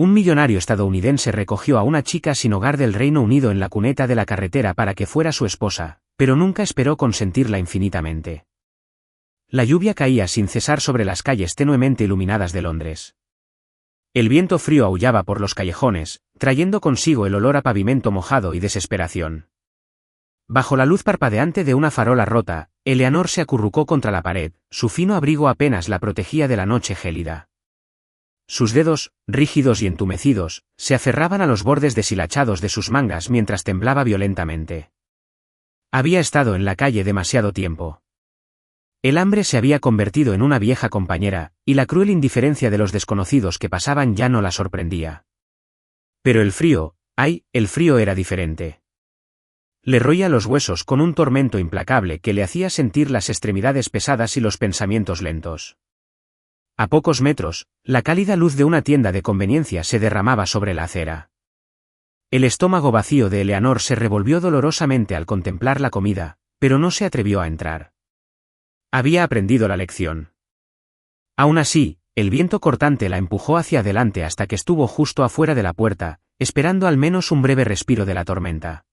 Un millonario estadounidense recogió a una chica sin hogar del Reino Unido en la cuneta de la carretera para que fuera su esposa, pero nunca esperó consentirla infinitamente. La lluvia caía sin cesar sobre las calles tenuemente iluminadas de Londres. El viento frío aullaba por los callejones, trayendo consigo el olor a pavimento mojado y desesperación. Bajo la luz parpadeante de una farola rota, Eleanor se acurrucó contra la pared, su fino abrigo apenas la protegía de la noche gélida. Sus dedos, rígidos y entumecidos, se aferraban a los bordes deshilachados de sus mangas mientras temblaba violentamente. Había estado en la calle demasiado tiempo. El hambre se había convertido en una vieja compañera, y la cruel indiferencia de los desconocidos que pasaban ya no la sorprendía. Pero el frío, el frío era diferente. Le roía los huesos con un tormento implacable que le hacía sentir las extremidades pesadas y los pensamientos lentos. A pocos metros, la cálida luz de una tienda de conveniencia se derramaba sobre la acera. El estómago vacío de Eleanor se revolvió dolorosamente al contemplar la comida, pero no se atrevió a entrar. Había aprendido la lección. Aún así, el viento cortante la empujó hacia adelante hasta que estuvo justo afuera de la puerta, esperando al menos un breve respiro de la tormenta.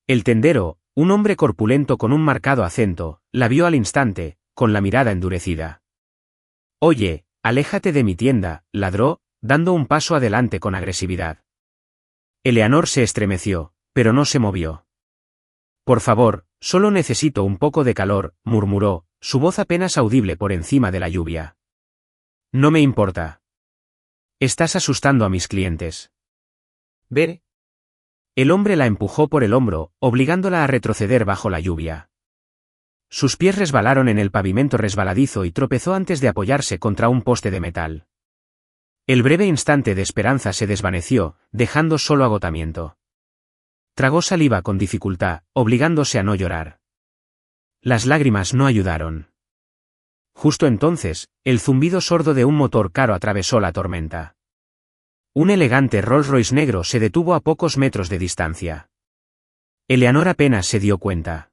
El tendero, un hombre corpulento con un marcado acento, la vio al instante, con la mirada endurecida. «Oye, aléjate de mi tienda», ladró, dando un paso adelante con agresividad. Eleanor se estremeció, pero no se movió. «Por favor, solo necesito un poco de calor», murmuró, su voz apenas audible por encima de la lluvia. «No me importa. Estás asustando a mis clientes». «Ve». El hombre la empujó por el hombro, obligándola a retroceder bajo la lluvia. Sus pies resbalaron en el pavimento resbaladizo y tropezó antes de apoyarse contra un poste de metal. El breve instante de esperanza se desvaneció, dejando solo agotamiento. Tragó saliva con dificultad, obligándose a no llorar. Las lágrimas no ayudaron. Justo entonces, el zumbido sordo de un motor caro atravesó la tormenta. Un elegante Rolls-Royce negro se detuvo a pocos metros de distancia. Eleanor apenas se dio cuenta.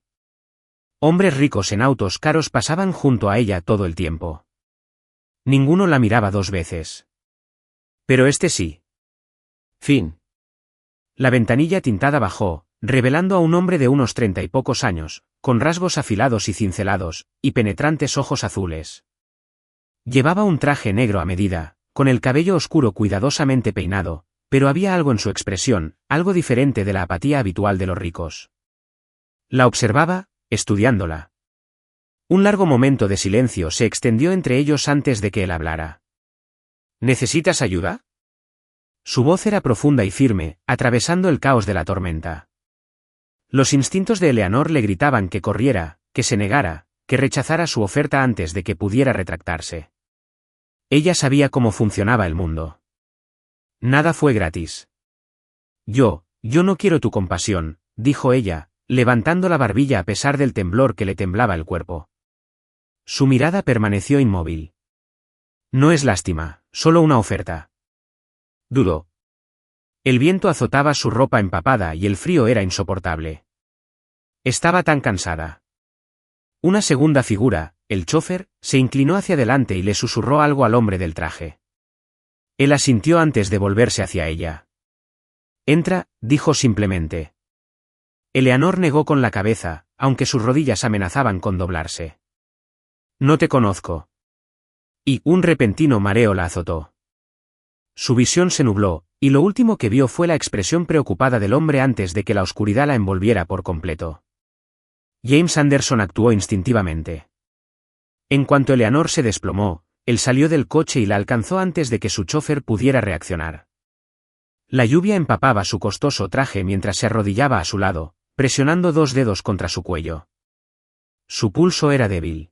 Hombres ricos en autos caros pasaban junto a ella todo el tiempo. Ninguno la miraba dos veces. Pero este sí. Fin. La ventanilla tintada bajó, revelando a un hombre de unos 30 y pocos años, con rasgos afilados y cincelados, y penetrantes ojos azules. Llevaba un traje negro a medida, con el cabello oscuro cuidadosamente peinado, pero había algo en su expresión, algo diferente de la apatía habitual de los ricos. La observaba, estudiándola. Un largo momento de silencio se extendió entre ellos antes de que él hablara. ¿Necesitas ayuda? Su voz era profunda y firme, atravesando el caos de la tormenta. Los instintos de Eleanor le gritaban que corriera, que se negara, que rechazara su oferta antes de que pudiera retractarse. Ella sabía cómo funcionaba el mundo. Nada fue gratis. Yo no quiero tu compasión, dijo ella, levantando la barbilla a pesar del temblor que le temblaba el cuerpo. Su mirada permaneció inmóvil. No es lástima, solo una oferta. Dudó. El viento azotaba su ropa empapada y el frío era insoportable. Estaba tan cansada. Una segunda figura, el chófer, se inclinó hacia adelante y le susurró algo al hombre del traje. Él asintió antes de volverse hacia ella. Entra, dijo simplemente. Eleanor negó con la cabeza, aunque sus rodillas amenazaban con doblarse. No te conozco. Y un repentino mareo la azotó. Su visión se nubló, y lo último que vio fue la expresión preocupada del hombre antes de que la oscuridad la envolviera por completo. James Anderson actuó instintivamente. En cuanto Eleanor se desplomó, él salió del coche y la alcanzó antes de que su chófer pudiera reaccionar. La lluvia empapaba su costoso traje mientras se arrodillaba a su lado, presionando dos dedos contra su cuello. Su pulso era débil.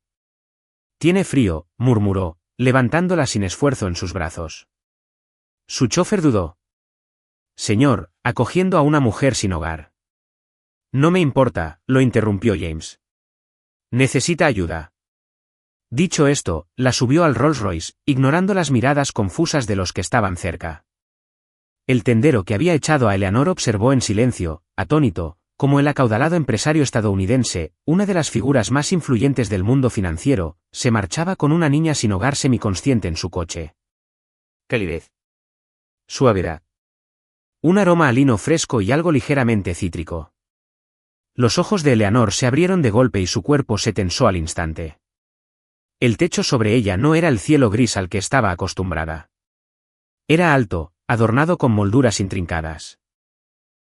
«Tiene frío», murmuró, levantándola sin esfuerzo en sus brazos. Su chófer dudó. «Señor», acogiendo a una mujer sin hogar. «No me importa», lo interrumpió James. «Necesita ayuda». Dicho esto, la subió al Rolls Royce, ignorando las miradas confusas de los que estaban cerca. El tendero que había echado a Eleanor observó en silencio, atónito, como el acaudalado empresario estadounidense, una de las figuras más influyentes del mundo financiero, se marchaba con una niña sin hogar semiconsciente en su coche. «Calidez». Suavidad. Un aroma a lino fresco y algo ligeramente cítrico. Los ojos de Eleanor se abrieron de golpe y su cuerpo se tensó al instante. El techo sobre ella no era el cielo gris al que estaba acostumbrada. Era alto, adornado con molduras intrincadas.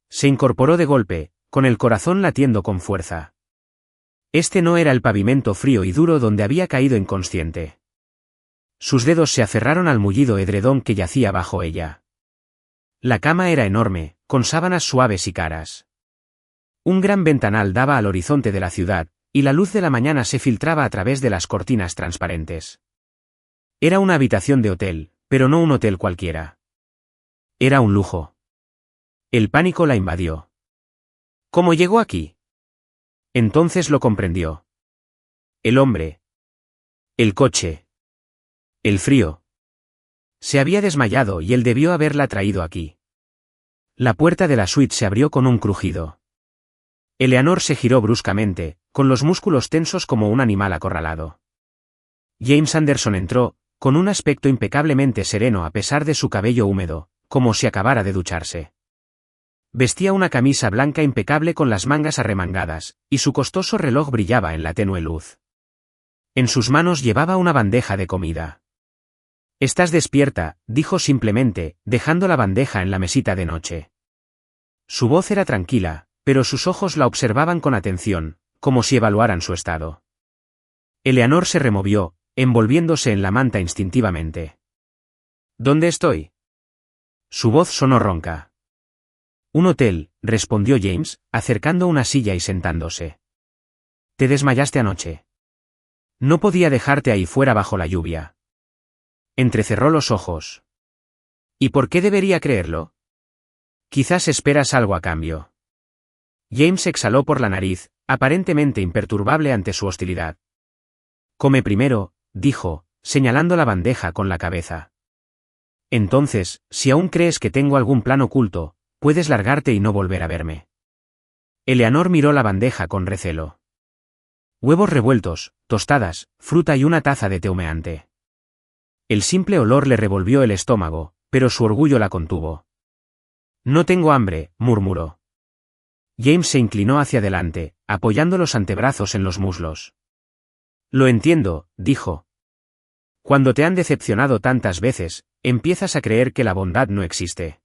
Se incorporó de golpe, con el corazón latiendo con fuerza. Este no era el pavimento frío y duro donde había caído inconsciente. Sus dedos se aferraron al mullido edredón que yacía bajo ella. La cama era enorme, con sábanas suaves y caras. Un gran ventanal daba al horizonte de la ciudad, y la luz de la mañana se filtraba a través de las cortinas transparentes. Era una habitación de hotel, pero no un hotel cualquiera. Era un lujo. El pánico la invadió. ¿Cómo llegó aquí? Entonces lo comprendió. El hombre. El coche. El frío. Se había desmayado y él debió haberla traído aquí. La puerta de la suite se abrió con un crujido. Eleanor se giró bruscamente, con los músculos tensos como un animal acorralado. James Anderson entró, con un aspecto impecablemente sereno a pesar de su cabello húmedo, como si acabara de ducharse. Vestía una camisa blanca impecable con las mangas arremangadas, y su costoso reloj brillaba en la tenue luz. En sus manos llevaba una bandeja de comida. «Estás despierta», dijo simplemente, dejando la bandeja en la mesita de noche. Su voz era tranquila, pero sus ojos la observaban con atención, como si evaluaran su estado. Eleanor se removió, envolviéndose en la manta instintivamente. «¿Dónde estoy?» Su voz sonó ronca. «Un hotel», respondió James, acercando una silla y sentándose. «Te desmayaste anoche. No podía dejarte ahí fuera bajo la lluvia». Entrecerró los ojos. «¿Y por qué debería creerlo? Quizás esperas algo a cambio». James exhaló por la nariz, aparentemente imperturbable ante su hostilidad. «Come primero», dijo, señalando la bandeja con la cabeza. «Entonces, si aún crees que tengo algún plan oculto, puedes largarte y no volver a verme». Eleanor miró la bandeja con recelo. Huevos revueltos, tostadas, fruta y una taza de té humeante. El simple olor le revolvió el estómago, pero su orgullo la contuvo. «No tengo hambre», murmuró. James se inclinó hacia adelante, apoyando los antebrazos en los muslos. «Lo entiendo», dijo. «Cuando te han decepcionado tantas veces, empiezas a creer que la bondad no existe».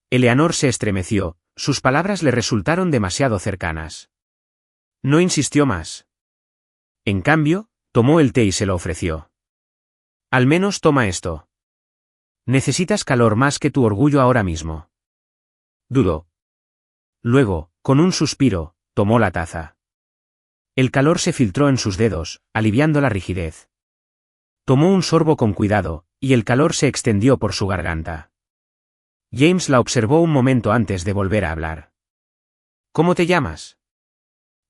Eleanor se estremeció, sus palabras le resultaron demasiado cercanas. No insistió más. En cambio, tomó el té y se lo ofreció. «Al menos toma esto. Necesitas calor más que tu orgullo ahora mismo». Dudó. Luego, con un suspiro, tomó la taza. El calor se filtró en sus dedos, aliviando la rigidez. Tomó un sorbo con cuidado, y el calor se extendió por su garganta. James la observó un momento antes de volver a hablar. «¿Cómo te llamas?»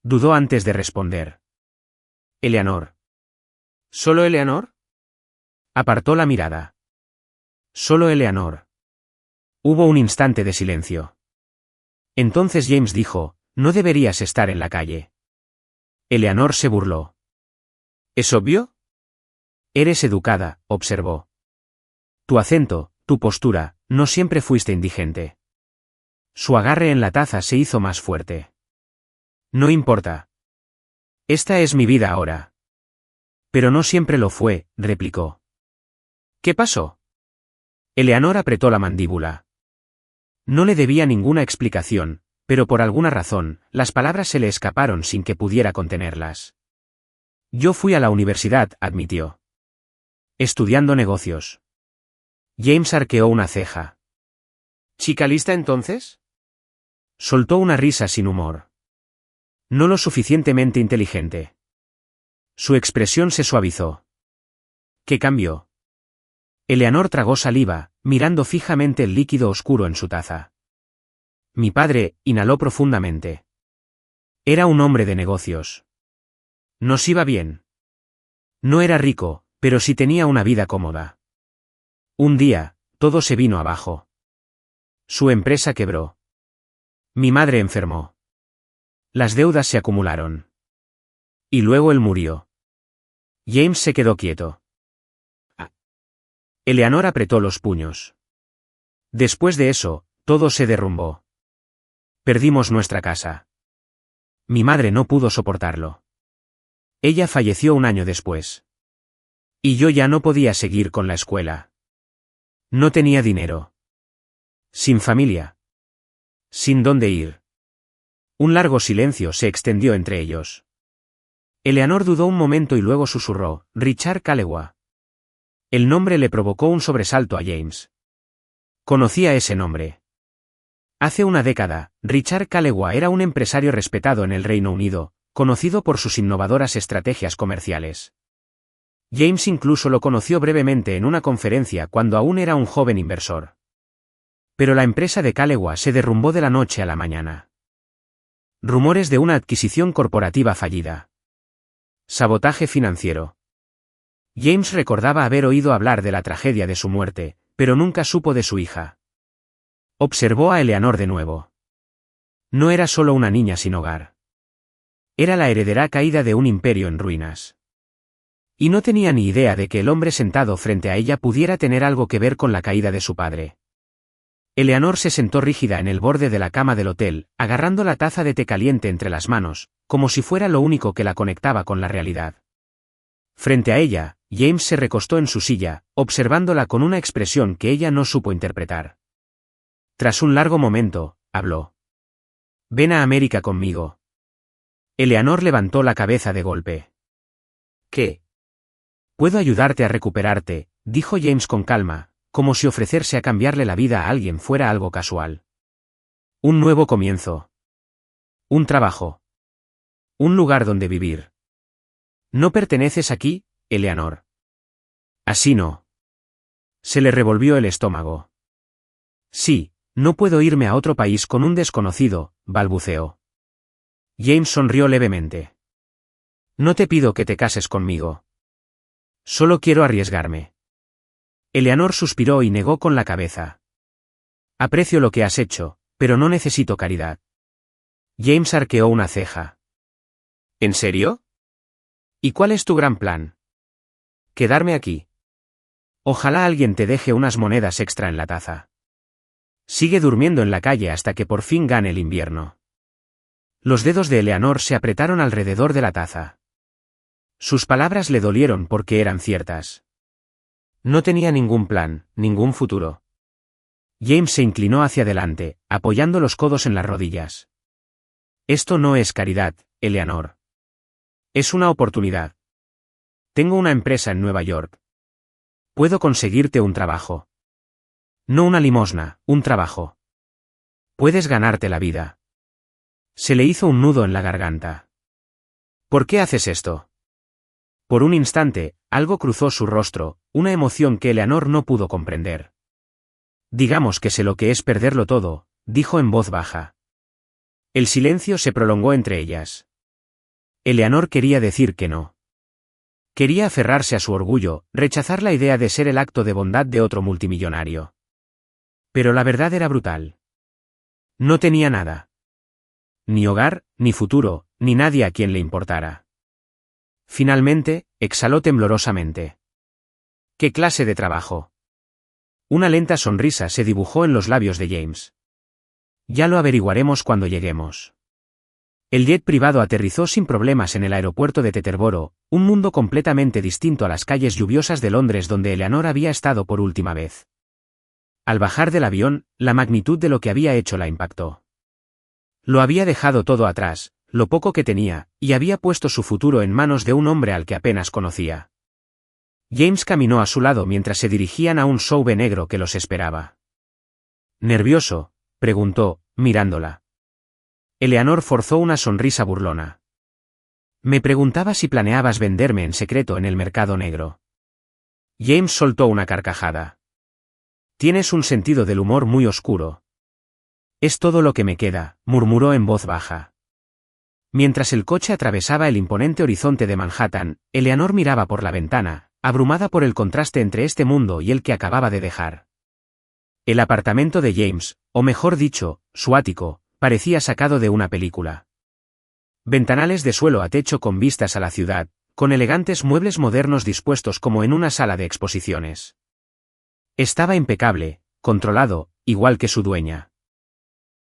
Dudó antes de responder. «Eleanor». «¿Solo Eleanor?» Apartó la mirada. «Solo Eleanor». Hubo un instante de silencio. Entonces James dijo, «No deberías estar en la calle». Eleanor se burló. «¿Es obvio?» «Eres educada», observó. «Tu acento, tu postura, no siempre fuiste indigente». Su agarre en la taza se hizo más fuerte. «No importa. Esta es mi vida ahora». «Pero no siempre lo fue», replicó. «¿Qué pasó?» Eleanor apretó la mandíbula. No le debía ninguna explicación, pero por alguna razón, las palabras se le escaparon sin que pudiera contenerlas. «Yo fui a la universidad», admitió. «Estudiando negocios». James arqueó una ceja. «¿Chica lista entonces?» Soltó una risa sin humor. «No lo suficientemente inteligente». Su expresión se suavizó. «¿Qué cambió?» Eleanor tragó saliva, mirando fijamente el líquido oscuro en su taza. «Mi padre», inhaló profundamente. «Era un hombre de negocios. Nos iba bien. No era rico, pero sí tenía una vida cómoda. Un día, todo se vino abajo. Su empresa quebró. Mi madre enfermó. Las deudas se acumularon. Y luego él murió». James se quedó quieto. Eleanor apretó los puños. Después de eso, todo se derrumbó. Perdimos nuestra casa. Mi madre no pudo soportarlo. Ella falleció un año después. Y yo ya no podía seguir con la escuela. No tenía dinero. Sin familia. Sin dónde ir. Un largo silencio se extendió entre ellos. Eleanor dudó un momento y luego susurró, Richard Callaway. El nombre le provocó un sobresalto a James. Conocía ese nombre. Hace una década, Richard Callaway era un empresario respetado en el Reino Unido, conocido por sus innovadoras estrategias comerciales. James incluso lo conoció brevemente en una conferencia cuando aún era un joven inversor. Pero la empresa de Callaway se derrumbó de la noche a la mañana. Rumores de una adquisición corporativa fallida. Sabotaje financiero. James recordaba haber oído hablar de la tragedia de su muerte, pero nunca supo de su hija. Observó a Eleanor de nuevo. No era solo una niña sin hogar. Era la heredera caída de un imperio en ruinas. Y no tenía ni idea de que el hombre sentado frente a ella pudiera tener algo que ver con la caída de su padre. Eleanor se sentó rígida en el borde de la cama del hotel, agarrando la taza de té caliente entre las manos, como si fuera lo único que la conectaba con la realidad. Frente a ella, James se recostó en su silla, observándola con una expresión que ella no supo interpretar. Tras un largo momento, habló. Ven a América conmigo. Eleanor levantó la cabeza de golpe. ¿Qué? Puedo ayudarte a recuperarte, dijo James con calma, como si ofrecerse a cambiarle la vida a alguien fuera algo casual. Un nuevo comienzo. Un trabajo. Un lugar donde vivir. ¿No perteneces aquí, Eleanor? Así no. Se le revolvió el estómago. Sí, no puedo irme a otro país con un desconocido, balbuceó. James sonrió levemente. No te pido que te cases conmigo. Solo quiero arriesgarme. Eleanor suspiró y negó con la cabeza. Aprecio lo que has hecho, pero no necesito caridad. James arqueó una ceja. ¿En serio? ¿Y cuál es tu gran plan? Quedarme aquí. Ojalá alguien te deje unas monedas extra en la taza. Sigue durmiendo en la calle hasta que por fin gane el invierno. Los dedos de Eleanor se apretaron alrededor de la taza. Sus palabras le dolieron porque eran ciertas. No tenía ningún plan, ningún futuro. James se inclinó hacia adelante, apoyando los codos en las rodillas. Esto no es caridad, Eleanor. Es una oportunidad. Tengo una empresa en Nueva York. Puedo conseguirte un trabajo. No una limosna, un trabajo. Puedes ganarte la vida. Se le hizo un nudo en la garganta. ¿Por qué haces esto? Por un instante, algo cruzó su rostro, una emoción que Eleanor no pudo comprender. Digamos que sé lo que es perderlo todo, dijo en voz baja. El silencio se prolongó entre ellas. Eleanor quería decir que no. Quería aferrarse a su orgullo, rechazar la idea de ser el acto de bondad de otro multimillonario. Pero la verdad era brutal. No tenía nada. Ni hogar, ni futuro, ni nadie a quien le importara. Finalmente, exhaló temblorosamente. ¿Qué clase de trabajo? Una lenta sonrisa se dibujó en los labios de James. Ya lo averiguaremos cuando lleguemos. El jet privado aterrizó sin problemas en el aeropuerto de Teterboro, un mundo completamente distinto a las calles lluviosas de Londres donde Eleanor había estado por última vez. Al bajar del avión, la magnitud de lo que había hecho la impactó. Lo había dejado todo atrás, lo poco que tenía, y había puesto su futuro en manos de un hombre al que apenas conocía. James caminó a su lado mientras se dirigían a un SUV negro que los esperaba. ¿Nervioso?, preguntó, mirándola. Eleanor forzó una sonrisa burlona. Me preguntaba si planeabas venderme en secreto en el mercado negro. James soltó una carcajada. Tienes un sentido del humor muy oscuro. Es todo lo que me queda, murmuró en voz baja. Mientras el coche atravesaba el imponente horizonte de Manhattan, Eleanor miraba por la ventana, abrumada por el contraste entre este mundo y el que acababa de dejar. El apartamento de James, o mejor dicho, su ático, parecía sacado de una película. Ventanales de suelo a techo con vistas a la ciudad, con elegantes muebles modernos dispuestos como en una sala de exposiciones. Estaba impecable, controlado, igual que su dueña.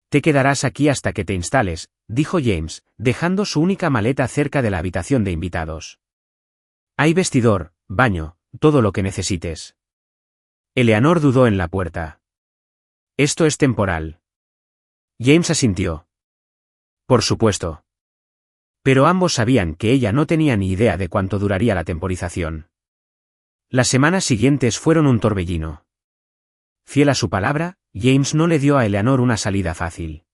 Te quedarás aquí hasta que te instales, dijo James, dejando su única maleta cerca de la habitación de invitados. Hay vestidor, baño, todo lo que necesites. Eleanor dudó en la puerta. Esto es temporal. James asintió. Por supuesto. Pero ambos sabían que ella no tenía ni idea de cuánto duraría la temporización. Las semanas siguientes fueron un torbellino. Fiel a su palabra, James no le dio a Eleanor una salida fácil.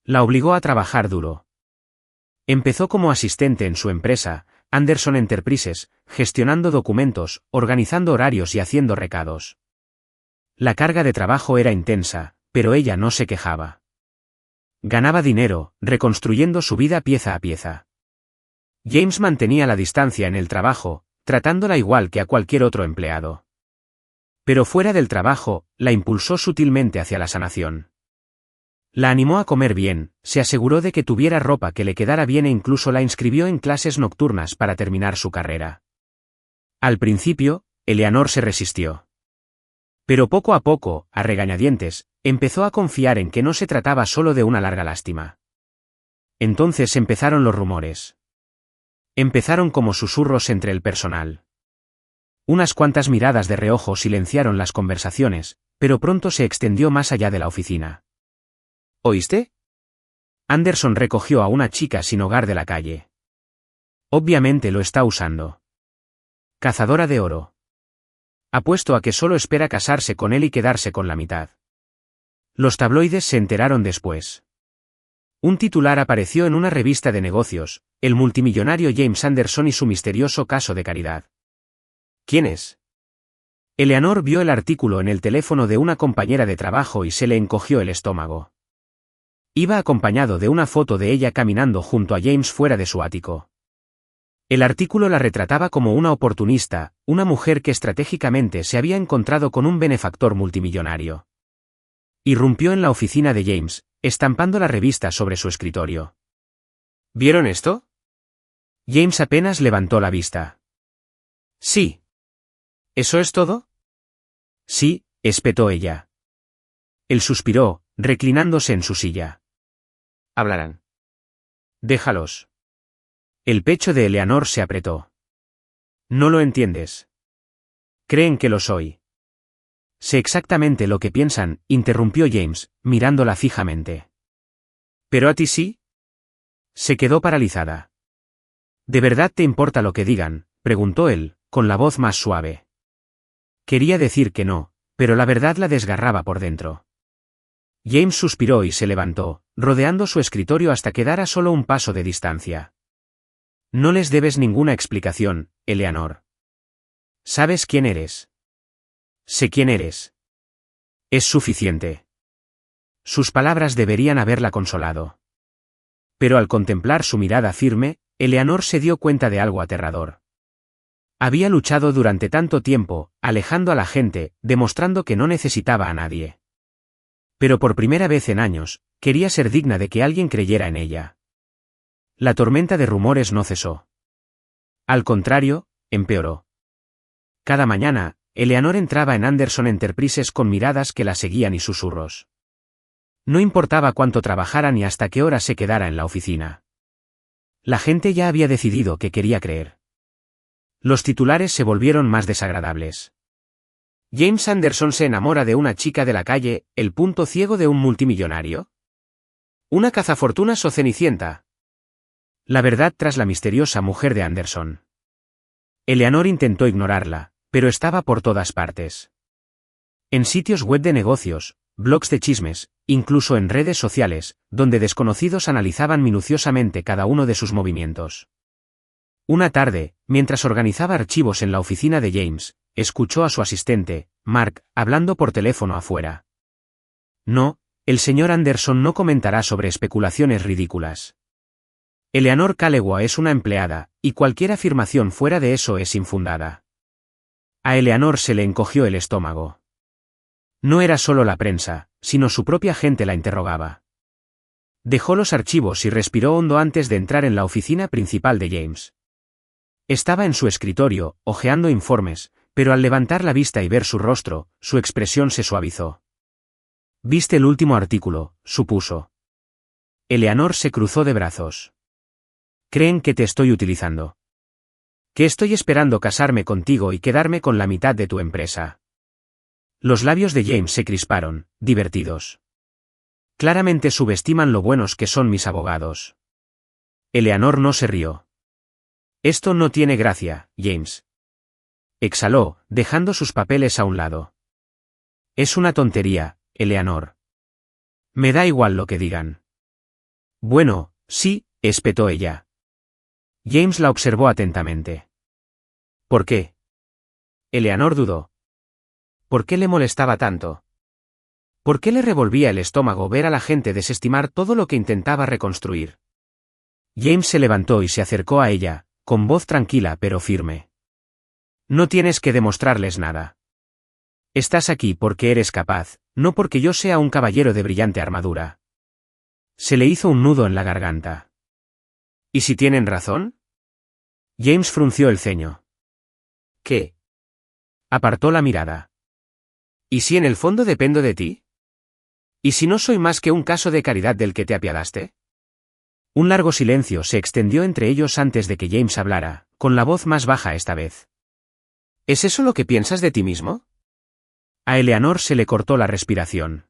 La obligó a trabajar duro. Empezó como asistente en su empresa, Anderson Enterprises, gestionando documentos, organizando horarios y haciendo recados. La carga de trabajo era intensa, pero ella no se quejaba. Ganaba dinero, reconstruyendo su vida pieza a pieza. James mantenía la distancia en el trabajo, tratándola igual que a cualquier otro empleado. Pero fuera del trabajo, la impulsó sutilmente hacia la sanación. La animó a comer bien, se aseguró de que tuviera ropa que le quedara bien e incluso la inscribió en clases nocturnas para terminar su carrera. Al principio, Eleanor se resistió. Pero poco a poco, a regañadientes, empezó a confiar en que no se trataba solo de una larga lástima. Entonces empezaron los rumores. Empezaron como susurros entre el personal. Unas cuantas miradas de reojo silenciaron las conversaciones, pero pronto se extendió más allá de la oficina. ¿Oíste? Anderson recogió a una chica sin hogar de la calle. Obviamente lo está usando. Cazadora de oro. Apuesto a que solo espera casarse con él y quedarse con la mitad. Los tabloides se enteraron después. Un titular apareció en una revista de negocios, el multimillonario James Anderson y su misterioso caso de caridad. ¿Quién es? Eleanor vio el artículo en el teléfono de una compañera de trabajo y se le encogió el estómago. Iba acompañado de una foto de ella caminando junto a James fuera de su ático. El artículo la retrataba como una oportunista, una mujer que estratégicamente se había encontrado con un benefactor multimillonario. Irrumpió en la oficina de James, estampando la revista sobre su escritorio. ¿Vieron esto? James apenas levantó la vista. Sí. ¿Eso es todo? Sí, espetó ella. Él suspiró, reclinándose en su silla. Hablarán. Déjalos. El pecho de Eleanor se apretó. No lo entiendes. Creen que lo soy. Sé exactamente lo que piensan, interrumpió James, mirándola fijamente. ¿Pero a ti sí? Se quedó paralizada. ¿De verdad te importa lo que digan?, preguntó él, con la voz más suave. Quería decir que no, pero la verdad la desgarraba por dentro. James suspiró y se levantó, rodeando su escritorio hasta quedar a solo un paso de distancia. No les debes ninguna explicación, Eleanor. ¿Sabes quién eres? Sé quién eres. Es suficiente. Sus palabras deberían haberla consolado. Pero al contemplar su mirada firme, Eleanor se dio cuenta de algo aterrador. Había luchado durante tanto tiempo, alejando a la gente, demostrando que no necesitaba a nadie. Pero por primera vez en años, quería ser digna de que alguien creyera en ella. La tormenta de rumores no cesó. Al contrario, empeoró. Cada mañana, Eleanor entraba en Anderson Enterprises con miradas que la seguían y susurros. No importaba cuánto trabajara ni hasta qué hora se quedara en la oficina. La gente ya había decidido que quería creer. Los titulares se volvieron más desagradables. James Anderson se enamora de una chica de la calle, el punto ciego de un multimillonario. ¿Una cazafortunas o Cenicienta? La verdad tras la misteriosa mujer de Anderson. Eleanor intentó ignorarla, pero estaba por todas partes. En sitios web de negocios, blogs de chismes, incluso en redes sociales, donde desconocidos analizaban minuciosamente cada uno de sus movimientos. Una tarde, mientras organizaba archivos en la oficina de James, escuchó a su asistente, Mark, hablando por teléfono afuera. No, el señor Anderson no comentará sobre especulaciones ridículas. Eleanor Calewa es una empleada, y cualquier afirmación fuera de eso es infundada. A Eleanor se le encogió el estómago. No era solo la prensa, sino su propia gente la interrogaba. Dejó los archivos y respiró hondo antes de entrar en la oficina principal de James. Estaba en su escritorio, hojeando informes, pero al levantar la vista y ver su rostro, su expresión se suavizó. Viste el último artículo, supuso. Eleanor se cruzó de brazos. Creen que te estoy utilizando. Que estoy esperando casarme contigo y quedarme con la mitad de tu empresa. Los labios de James se crisparon, divertidos. Claramente subestiman lo buenos que son mis abogados. Eleanor no se rió. Esto no tiene gracia, James. Exhaló, dejando sus papeles a un lado. Es una tontería, Eleanor. Me da igual lo que digan. Bueno, sí, espetó ella. James la observó atentamente. ¿Por qué? Eleanor dudó. ¿Por qué le molestaba tanto? ¿Por qué le revolvía el estómago ver a la gente desestimar todo lo que intentaba reconstruir? James se levantó y se acercó a ella, con voz tranquila pero firme. No tienes que demostrarles nada. Estás aquí porque eres capaz, no porque yo sea un caballero de brillante armadura. Se le hizo un nudo en la garganta. ¿Y si tienen razón? James frunció el ceño. ¿Qué? Apartó la mirada. ¿Y si en el fondo dependo de ti? ¿Y si no soy más que un caso de caridad del que te apiadaste? Un largo silencio se extendió entre ellos antes de que James hablara, con la voz más baja esta vez. ¿Es eso lo que piensas de ti mismo? A Eleanor se le cortó la respiración.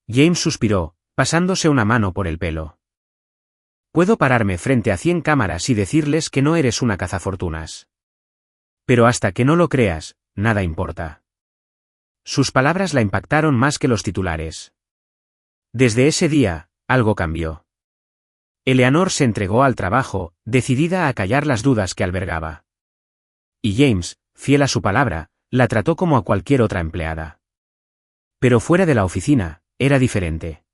James suspiró, pasándose una mano por el pelo. Puedo pararme frente a 100 cámaras y decirles que no eres una cazafortunas. Pero hasta que no lo creas, nada importa. Sus palabras la impactaron más que los titulares. Desde ese día, algo cambió. Eleanor se entregó al trabajo, decidida a callar las dudas que albergaba. Y James, fiel a su palabra, la trató como a cualquier otra empleada. Pero fuera de la oficina, era diferente.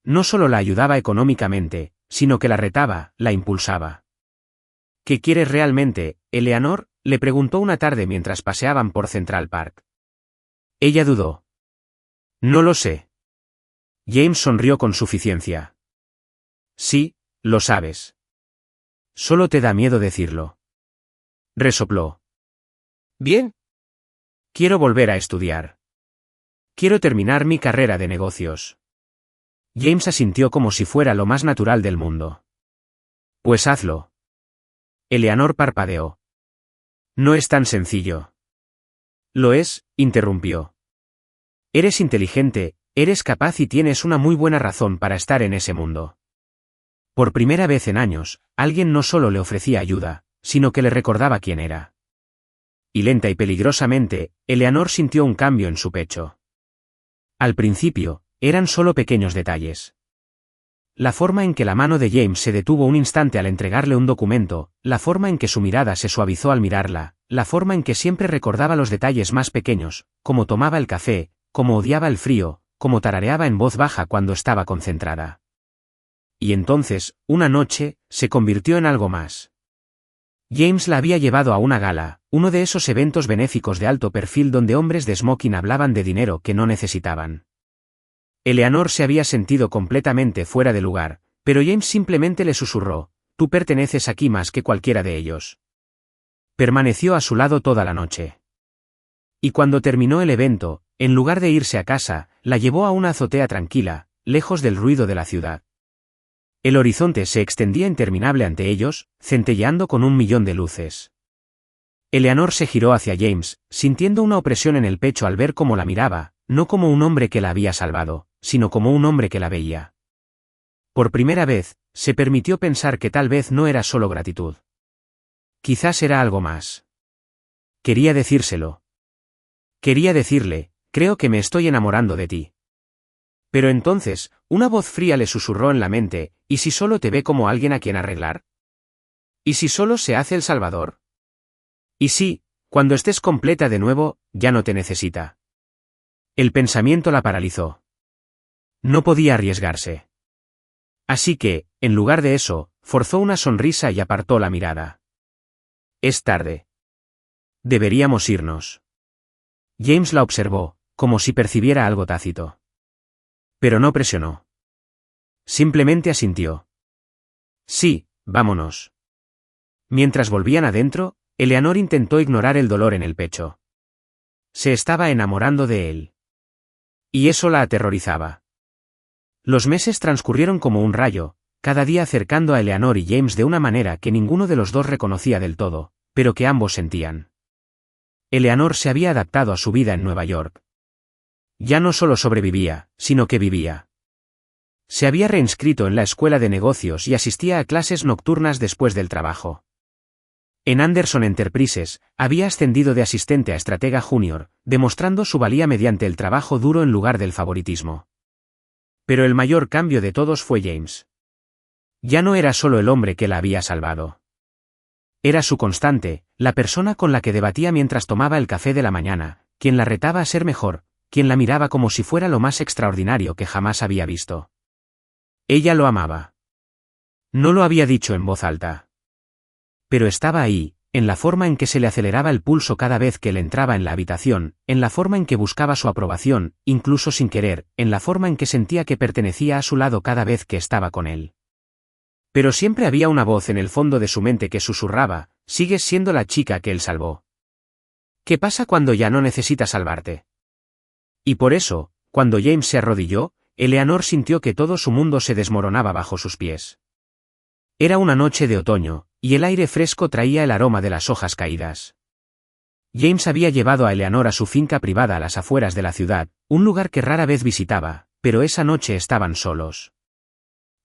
No solo la ayudaba económicamente, sino que la retaba, la impulsaba. ¿Qué quieres realmente, Eleanor?, le preguntó una tarde mientras paseaban por Central Park. Ella dudó. No lo sé. James sonrió con suficiencia. Sí, lo sabes. Solo te da miedo decirlo. Resopló. Bien. Quiero volver a estudiar. Quiero terminar mi carrera de negocios. James asintió como si fuera lo más natural del mundo. Pues hazlo. Eleanor parpadeó. No es tan sencillo. Lo es, interrumpió. Eres inteligente, eres capaz y tienes una muy buena razón para estar en ese mundo. Por primera vez en años, alguien no solo le ofrecía ayuda, sino que le recordaba quién era. Y lenta y peligrosamente, Eleanor sintió un cambio en su pecho. Al principio, eran solo pequeños detalles. La forma en que la mano de James se detuvo un instante al entregarle un documento, la forma en que su mirada se suavizó al mirarla, la forma en que siempre recordaba los detalles más pequeños, cómo tomaba el café, cómo odiaba el frío, cómo tarareaba en voz baja cuando estaba concentrada. Y entonces, una noche, se convirtió en algo más. James la había llevado a una gala, uno de esos eventos benéficos de alto perfil donde hombres de smoking hablaban de dinero que no necesitaban. Eleanor se había sentido completamente fuera de lugar, pero James simplemente le susurró, tú perteneces aquí más que cualquiera de ellos. Permaneció a su lado toda la noche. Y cuando terminó el evento, en lugar de irse a casa, la llevó a una azotea tranquila, lejos del ruido de la ciudad. El horizonte se extendía interminable ante ellos, centelleando con 1.000.000 de luces. Eleanor se giró hacia James, sintiendo una opresión en el pecho al ver cómo la miraba, no como un hombre que la había salvado, sino como un hombre que la veía. Por primera vez, se permitió pensar que tal vez no era solo gratitud. Quizás era algo más. Quería decírselo. Quería decirle, creo que me estoy enamorando de ti. Pero entonces, una voz fría le susurró en la mente, ¿y si solo te ve como alguien a quien arreglar? ¿Y si solo se hace el salvador? ¿Y si, cuando estés completa de nuevo, ya no te necesita? El pensamiento la paralizó. No podía arriesgarse. Así que, en lugar de eso, forzó una sonrisa y apartó la mirada. Es tarde. Deberíamos irnos. James la observó, como si percibiera algo tácito. Pero no presionó. Simplemente asintió. Sí, vámonos. Mientras volvían adentro, Eleanor intentó ignorar el dolor en el pecho. Se estaba enamorando de él. Y eso la aterrorizaba. Los meses transcurrieron como un rayo, cada día acercando a Eleanor y James de una manera que ninguno de los dos reconocía del todo, pero que ambos sentían. Eleanor se había adaptado a su vida en Nueva York. Ya no solo sobrevivía, sino que vivía. Se había reinscrito en la escuela de negocios y asistía a clases nocturnas después del trabajo. En Anderson Enterprises, había ascendido de asistente a estratega junior, demostrando su valía mediante el trabajo duro en lugar del favoritismo. Pero el mayor cambio de todos fue James. Ya no era solo el hombre que la había salvado. Era su constante, la persona con la que debatía mientras tomaba el café de la mañana, quien la retaba a ser mejor, quien la miraba como si fuera lo más extraordinario que jamás había visto. Ella lo amaba. No lo había dicho en voz alta. Pero estaba ahí, en la forma en que se le aceleraba el pulso cada vez que él entraba en la habitación, en la forma en que buscaba su aprobación, incluso sin querer, en la forma en que sentía que pertenecía a su lado cada vez que estaba con él. Pero siempre había una voz en el fondo de su mente que susurraba: sigues siendo la chica que él salvó. ¿Qué pasa cuando ya no necesita salvarte? Y por eso, cuando James se arrodilló, Eleanor sintió que todo su mundo se desmoronaba bajo sus pies. Era una noche de otoño, y el aire fresco traía el aroma de las hojas caídas. James había llevado a Eleanor a su finca privada a las afueras de la ciudad, un lugar que rara vez visitaba, pero esa noche estaban solos.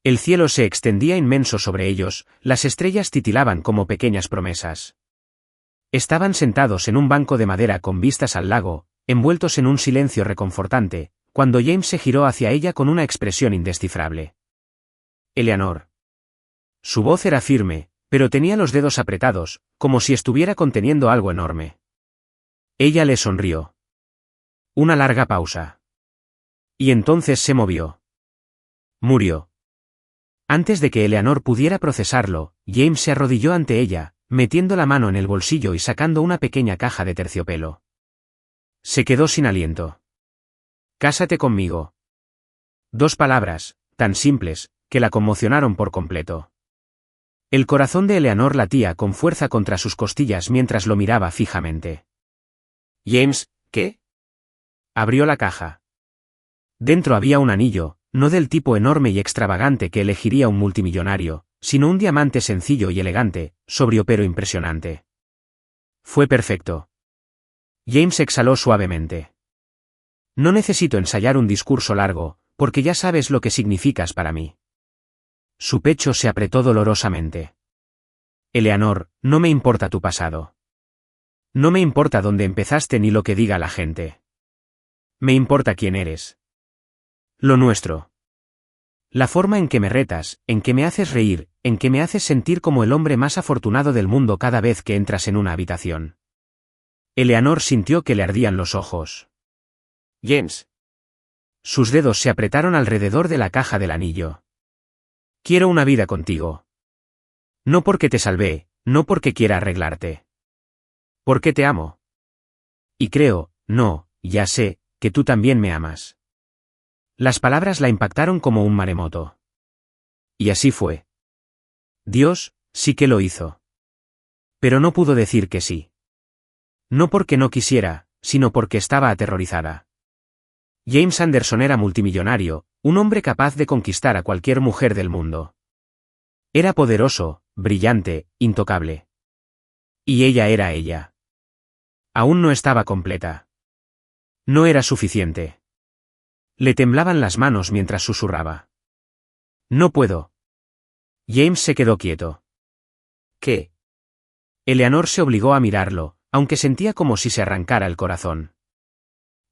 El cielo se extendía inmenso sobre ellos, las estrellas titilaban como pequeñas promesas. Estaban sentados en un banco de madera con vistas al lago, envueltos en un silencio reconfortante, cuando James se giró hacia ella con una expresión indescifrable. Eleanor. Su voz era firme, pero tenía los dedos apretados, como si estuviera conteniendo algo enorme. Ella le sonrió. Una larga pausa. Y entonces se movió. Murió. Antes de que Eleanor pudiera procesarlo, James se arrodilló ante ella, metiendo la mano en el bolsillo y sacando una pequeña caja de terciopelo. Se quedó sin aliento. Cásate conmigo. 2 palabras, tan simples, que la conmocionaron por completo. El corazón de Eleanor latía con fuerza contra sus costillas mientras lo miraba fijamente. James, ¿qué? Abrió la caja. Dentro había un anillo, no del tipo enorme y extravagante que elegiría un multimillonario, sino un diamante sencillo y elegante, sobrio pero impresionante. Fue perfecto. James exhaló suavemente. No necesito ensayar un discurso largo, porque ya sabes lo que significas para mí. Su pecho se apretó dolorosamente. Eleanor, no me importa tu pasado. No me importa dónde empezaste ni lo que diga la gente. Me importa quién eres. Lo nuestro. La forma en que me retas, en que me haces reír, en que me haces sentir como el hombre más afortunado del mundo cada vez que entras en una habitación. Eleanor sintió que le ardían los ojos. James. Sus dedos se apretaron alrededor de la caja del anillo. Quiero una vida contigo. No porque te salvé, no porque quiera arreglarte. Porque te amo. Y creo, no, ya sé, que tú también me amas. Las palabras la impactaron como un maremoto. Y así fue. Dios, sí que lo hizo. Pero no pudo decir que sí. No porque no quisiera, sino porque estaba aterrorizada. James Anderson era multimillonario, un hombre capaz de conquistar a cualquier mujer del mundo. Era poderoso, brillante, intocable. Y ella era ella. Aún no estaba completa. No era suficiente. Le temblaban las manos mientras susurraba. No puedo. James se quedó quieto. ¿Qué? Eleanor se obligó a mirarlo, aunque sentía como si se arrancara el corazón.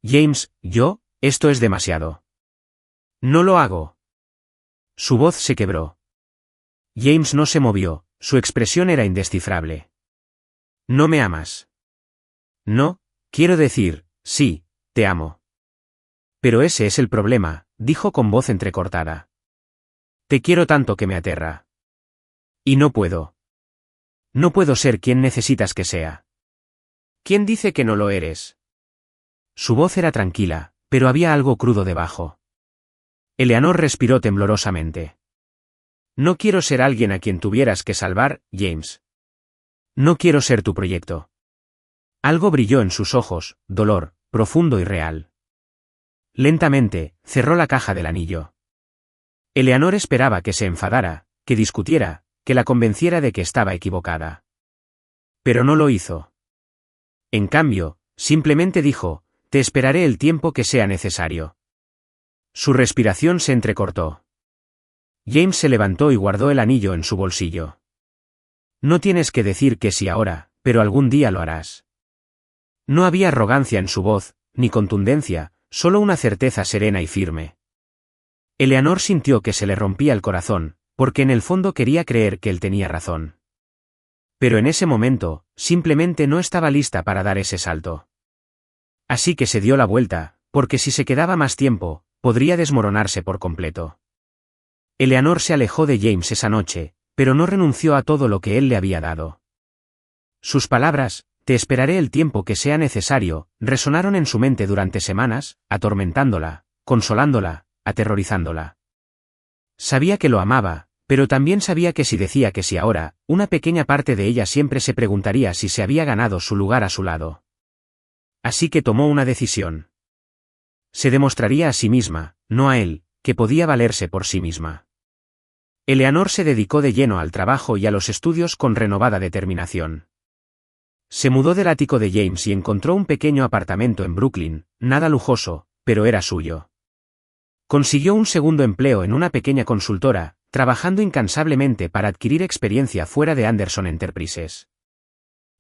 James, esto es demasiado. No lo hago. Su voz se quebró. James no se movió, su expresión era indescifrable. ¿No me amas? No, quiero decir, sí, te amo. Pero ese es el problema, dijo con voz entrecortada. Te quiero tanto que me aterra. Y no puedo. No puedo ser quien necesitas que sea. ¿Quién dice que no lo eres? Su voz era tranquila, pero había algo crudo debajo. Eleanor respiró temblorosamente. No quiero ser alguien a quien tuvieras que salvar, James. No quiero ser tu proyecto. Algo brilló en sus ojos, dolor, profundo y real. lentamente, cerró la caja del anillo. Eleanor esperaba que se enfadara, que discutiera, que la convenciera de que estaba equivocada. Pero no lo hizo. En cambio, simplemente dijo, te esperaré el tiempo que sea necesario. Su respiración se entrecortó. James se levantó y guardó el anillo en su bolsillo. No tienes que decir que sí ahora, pero algún día lo harás. No había arrogancia en su voz, ni contundencia, solo una certeza serena y firme. Eleanor sintió que se le rompía el corazón, porque en el fondo quería creer que él tenía razón. Pero en ese momento, simplemente no estaba lista para dar ese salto. Así que se dio la vuelta, porque si se quedaba más tiempo, podría desmoronarse por completo. Eleanor se alejó de James esa noche, pero no renunció a todo lo que él le había dado. Sus palabras, te esperaré el tiempo que sea necesario, resonaron en su mente durante semanas, atormentándola, consolándola, aterrorizándola. Sabía que lo amaba, pero también sabía que si decía que sí ahora, una pequeña parte de ella siempre se preguntaría si se había ganado su lugar a su lado. Así que tomó una decisión. Se demostraría a sí misma, no a él, que podía valerse por sí misma. Eleanor se dedicó de lleno al trabajo y a los estudios con renovada determinación. Se mudó del ático de James y encontró un pequeño apartamento en Brooklyn, nada lujoso, pero era suyo. Consiguió un segundo empleo en una pequeña consultora, trabajando incansablemente para adquirir experiencia fuera de Anderson Enterprises.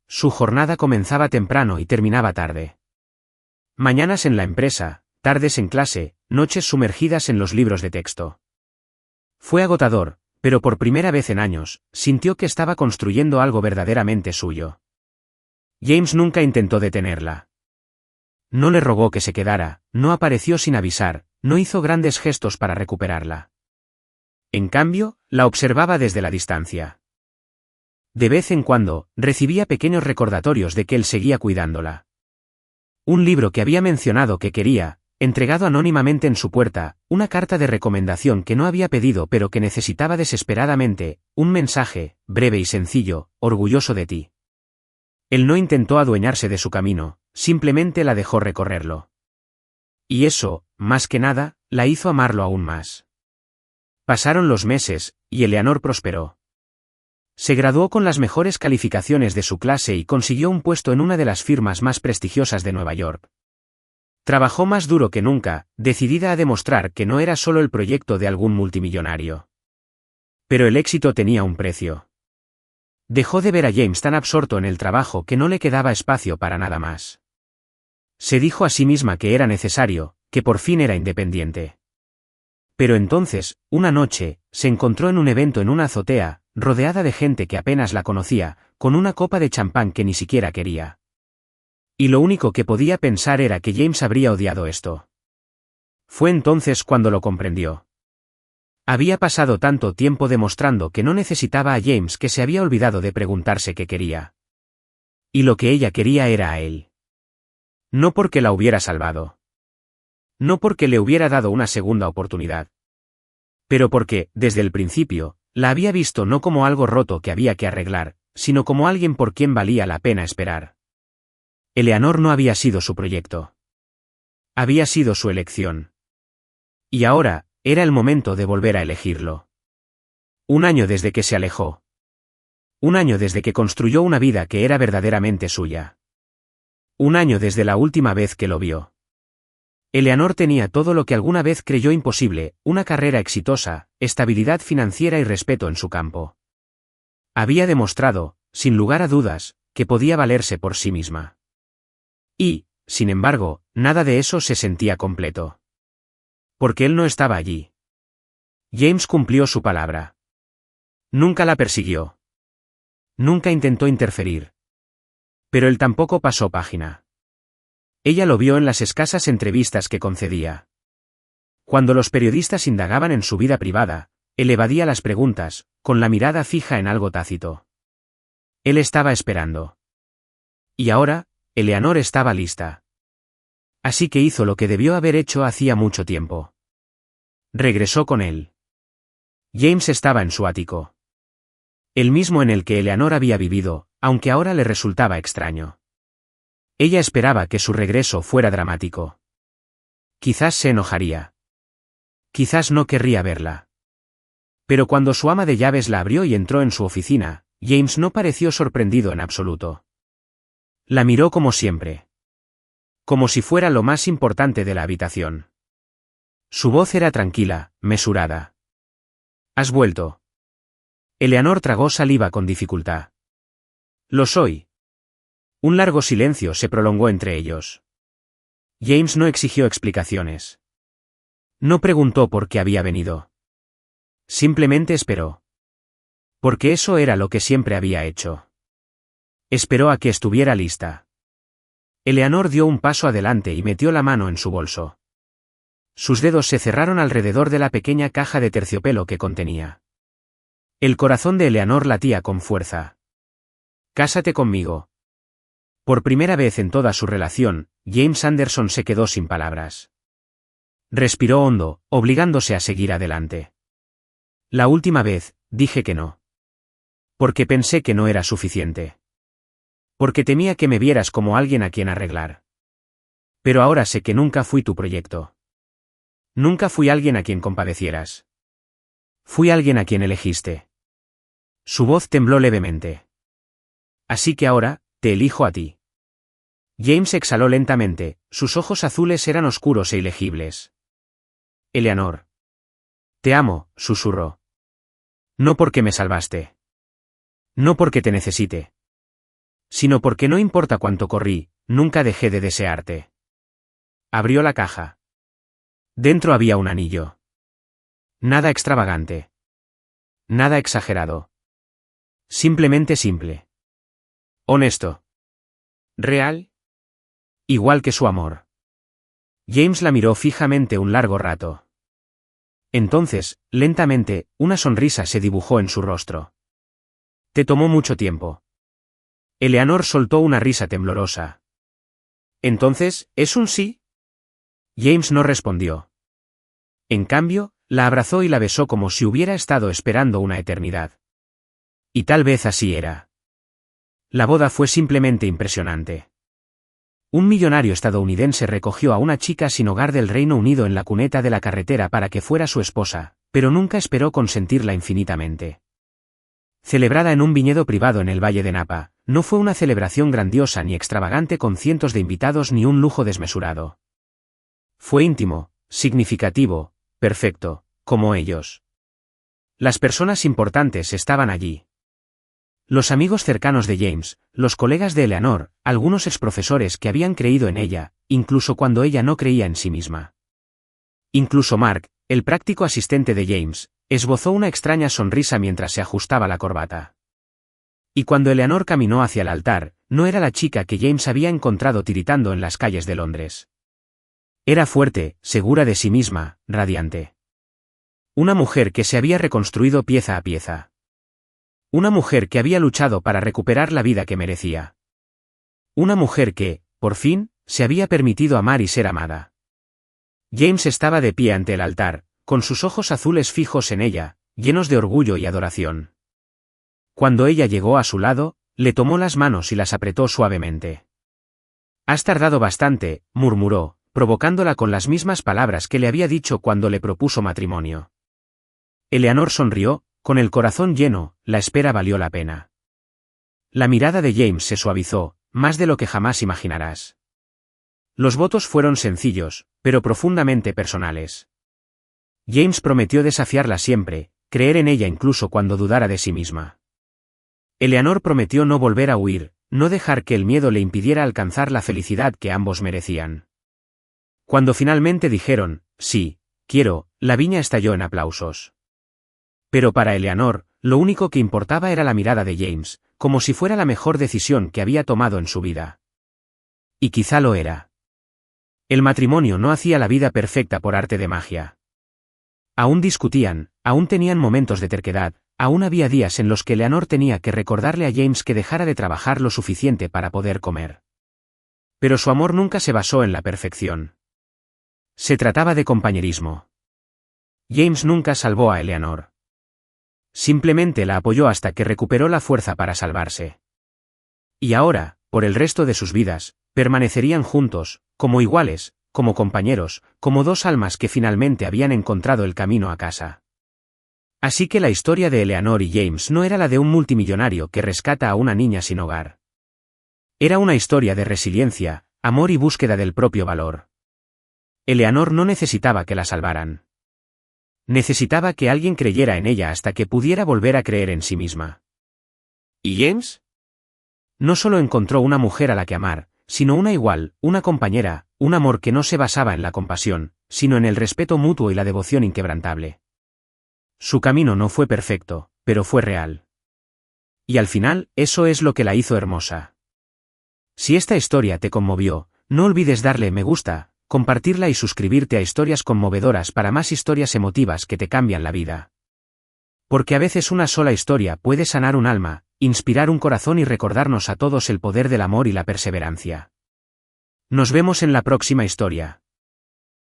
Su jornada comenzaba temprano y terminaba tarde. Mañanas en la empresa, tardes en clase, noches sumergidas en los libros de texto. Fue agotador, pero por primera vez en años, sintió que estaba construyendo algo verdaderamente suyo. James nunca intentó detenerla. No le rogó que se quedara, no apareció sin avisar, no hizo grandes gestos para recuperarla. En cambio, la observaba desde la distancia. De vez en cuando, recibía pequeños recordatorios de que él seguía cuidándola. Un libro que había mencionado que quería, entregado anónimamente en su puerta, una carta de recomendación que no había pedido pero que necesitaba desesperadamente, un mensaje, breve y sencillo, orgulloso de ti. Él no intentó adueñarse de su camino, simplemente la dejó recorrerlo. Y eso, más que nada, la hizo amarlo aún más. Pasaron los meses, y Eleanor prosperó. Se graduó con las mejores calificaciones de su clase y consiguió un puesto en una de las firmas más prestigiosas de Nueva York. Trabajó más duro que nunca, decidida a demostrar que no era solo el proyecto de algún multimillonario. Pero el éxito tenía un precio. Dejó de ver a James tan absorto en el trabajo que no le quedaba espacio para nada más. Se dijo a sí misma que era necesario, que por fin era independiente. Pero entonces, una noche, se encontró en un evento en una azotea, rodeada de gente que apenas la conocía, con una copa de champán que ni siquiera quería. Y lo único que podía pensar era que James habría odiado esto. Fue entonces cuando lo comprendió. Había pasado tanto tiempo demostrando que no necesitaba a James que se había olvidado de preguntarse qué quería. Y lo que ella quería era a él. No porque la hubiera salvado. No porque le hubiera dado una segunda oportunidad. Pero porque, desde el principio, la había visto no como algo roto que había que arreglar, sino como alguien por quien valía la pena esperar. Eleanor no había sido su proyecto. Había sido su elección. Y ahora, era el momento de volver a elegirlo. Un año desde que se alejó. Un año desde que construyó una vida que era verdaderamente suya. Un año desde la última vez que lo vio. Eleanor tenía todo lo que alguna vez creyó imposible, una carrera exitosa, estabilidad financiera y respeto en su campo. Había demostrado, sin lugar a dudas, que podía valerse por sí misma. Y, sin embargo, nada de eso se sentía completo. Porque él no estaba allí. James cumplió su palabra. Nunca la persiguió. Nunca intentó interferir. Pero él tampoco pasó página. Ella lo vio en las escasas entrevistas que concedía. Cuando los periodistas indagaban en su vida privada, él evadía las preguntas, con la mirada fija en algo tácito. Él estaba esperando. Y ahora, Eleanor estaba lista. Así que hizo lo que debió haber hecho hacía mucho tiempo. Regresó con él. James estaba en su ático. El mismo en el que Eleanor había vivido, aunque ahora le resultaba extraño. Ella esperaba que su regreso fuera dramático. Quizás se enojaría. Quizás no querría verla. Pero cuando su ama de llaves la abrió y entró en su oficina, James no pareció sorprendido en absoluto. La miró como siempre. Como si fuera lo más importante de la habitación. Su voz era tranquila, mesurada. ¿Has vuelto? Eleanor tragó saliva con dificultad. Lo soy. Un largo silencio se prolongó entre ellos. James no exigió explicaciones. No preguntó por qué había venido. Simplemente esperó. Porque eso era lo que siempre había hecho. Esperó a que estuviera lista. Eleanor dio un paso adelante y metió la mano en su bolso. Sus dedos se cerraron alrededor de la pequeña caja de terciopelo que contenía. El corazón de Eleanor latía con fuerza. Cásate conmigo. Por primera vez en toda su relación, James Anderson se quedó sin palabras. Respiró hondo, obligándose a seguir adelante. La última vez, dije que no. Porque pensé que no era suficiente. Porque temía que me vieras como alguien a quien arreglar. Pero ahora sé que nunca fui tu proyecto. Nunca fui alguien a quien compadecieras. Fui alguien a quien elegiste. Su voz tembló levemente. Así que ahora, te elijo a ti. James exhaló lentamente, sus ojos azules eran oscuros e ilegibles. Eleanor. Te amo, susurró. No porque me salvaste. No porque te necesite. Sino porque no importa cuánto corrí, nunca dejé de desearte. Abrió la caja. Dentro había un anillo. Nada extravagante. Nada exagerado. Simplemente simple. Honesto. Real. Igual que su amor. James la miró fijamente un largo rato. Entonces, lentamente, una sonrisa se dibujó en su rostro. Te tomó mucho tiempo. Eleanor soltó una risa temblorosa. Entonces, ¿es un sí? James no respondió. En cambio, la abrazó y la besó como si hubiera estado esperando una eternidad. Y tal vez así era. La boda fue simplemente impresionante. Un millonario estadounidense recogió a una chica sin hogar del Reino Unido en la cuneta de la carretera para que fuera su esposa, pero nunca esperó consentirla infinitamente. Celebrada en un viñedo privado en el Valle de Napa, no fue una celebración grandiosa ni extravagante con cientos de invitados ni un lujo desmesurado. Fue íntimo, significativo, perfecto, como ellos. Las personas importantes estaban allí. Los amigos cercanos de James, los colegas de Eleanor, algunos exprofesores que habían creído en ella, incluso cuando ella no creía en sí misma. Incluso Mark, el práctico asistente de James, esbozó una extraña sonrisa mientras se ajustaba la corbata. Y cuando Eleanor caminó hacia el altar, no era la chica que James había encontrado tiritando en las calles de Londres. Era fuerte, segura de sí misma, radiante. Una mujer que se había reconstruido pieza a pieza. Una mujer que había luchado para recuperar la vida que merecía. Una mujer que, por fin, se había permitido amar y ser amada. James estaba de pie ante el altar, con sus ojos azules fijos en ella, llenos de orgullo y adoración. Cuando ella llegó a su lado, le tomó las manos y las apretó suavemente. Has tardado bastante, murmuró, provocándola con las mismas palabras que le había dicho cuando le propuso matrimonio. Eleanor sonrió, con el corazón lleno, la espera valió la pena. La mirada de James se suavizó, más de lo que jamás imaginarás. Los votos fueron sencillos, pero profundamente personales. James prometió desafiarla siempre, creer en ella incluso cuando dudara de sí misma. Eleanor prometió no volver a huir, no dejar que el miedo le impidiera alcanzar la felicidad que ambos merecían. Cuando finalmente dijeron, sí, quiero, la viña estalló en aplausos. Pero para Eleanor, lo único que importaba era la mirada de James, como si fuera la mejor decisión que había tomado en su vida. Y quizá lo era. El matrimonio no hacía la vida perfecta por arte de magia. Aún discutían, aún tenían momentos de terquedad, aún había días en los que Eleanor tenía que recordarle a James que dejara de trabajar lo suficiente para poder comer. Pero su amor nunca se basó en la perfección. Se trataba de compañerismo. James nunca salvó a Eleanor. Simplemente la apoyó hasta que recuperó la fuerza para salvarse. Y ahora, por el resto de sus vidas, permanecerían juntos, como iguales, como compañeros, como dos almas que finalmente habían encontrado el camino a casa. Así que la historia de Eleanor y James no era la de un multimillonario que rescata a una niña sin hogar. Era una historia de resiliencia, amor y búsqueda del propio valor. Eleanor no necesitaba que la salvaran. Necesitaba que alguien creyera en ella hasta que pudiera volver a creer en sí misma. ¿Y James? No solo encontró una mujer a la que amar, sino una igual, una compañera, un amor que no se basaba en la compasión, sino en el respeto mutuo y la devoción inquebrantable. Su camino no fue perfecto, pero fue real. Y al final, eso es lo que la hizo hermosa. Si esta historia te conmovió, no olvides darle me gusta, compartirla y suscribirte a Historias Conmovedoras para más historias emotivas que te cambian la vida. Porque a veces una sola historia puede sanar un alma, inspirar un corazón y recordarnos a todos el poder del amor y la perseverancia. Nos vemos en la próxima historia.